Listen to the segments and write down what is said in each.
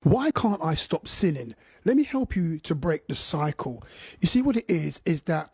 Why can't I stop sinning? Let me help you to break the cycle. You see, what it is that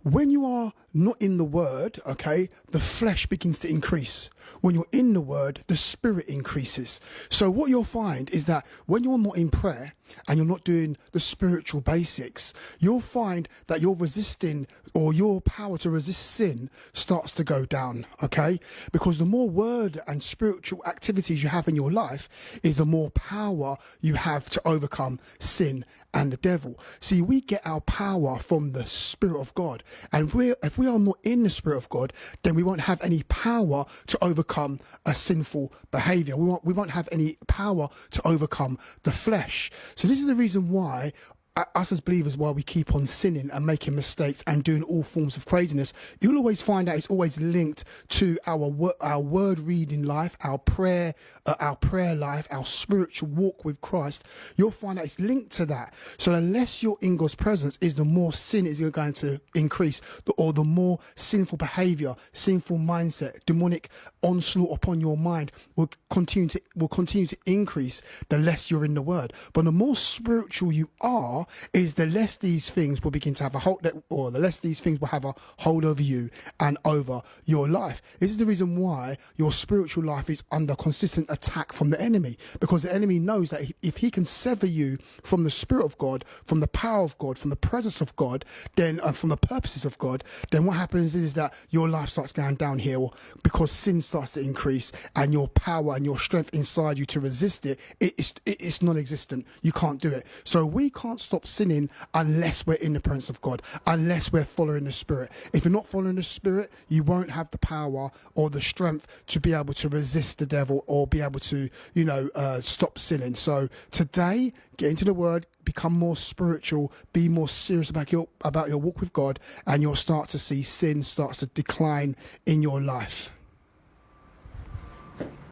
when you are not in the word, okay, the flesh begins to increase. When you're in the word, the spirit increases. So what you'll find is that when you're not in prayer and you're not doing the spiritual basics, you'll find that your resisting or your power to resist sin starts to go down, okay? Because the more word and spiritual activities you have in your life is the more power you have to overcome sin and the devil. See, we get our power from the Spirit of God. And if we are not in the Spirit of God, then we won't have any power to overcome a sinful behavior. We won't have any power to overcome the flesh. So this is the reason why us as believers, while we keep on sinning and making mistakes and doing all forms of craziness, you'll always find out it's always linked to our word reading life, our prayer life, our spiritual walk with Christ. You'll find out it's linked to that. So unless you're in God's presence, is the more sin is going to increase, or the more sinful behavior, sinful mindset, demonic onslaught upon your mind will continue to increase the less you're in the word. But the more spiritual you are, is the less these things will begin to have a hold, or the less these things will have a hold over you and over your life. This is the reason why your spiritual life is under consistent attack from the enemy, because the enemy knows that if he can sever you from the Spirit of God, from the power of God, from the presence of God, then from the purposes of God, then what happens is that your life starts going downhill, because sin starts to increase and your power and your strength inside you to resist it's non-existent. You can't do it. So we can't stop sinning unless we're in the presence of God, unless we're following the Spirit. If you're not following the Spirit, you won't have the power or the strength to be able to resist the devil or be able to, stop sinning. So today, get into the word, become more spiritual, be more serious about your walk with God, and you'll start to see sin starts to decline in your life.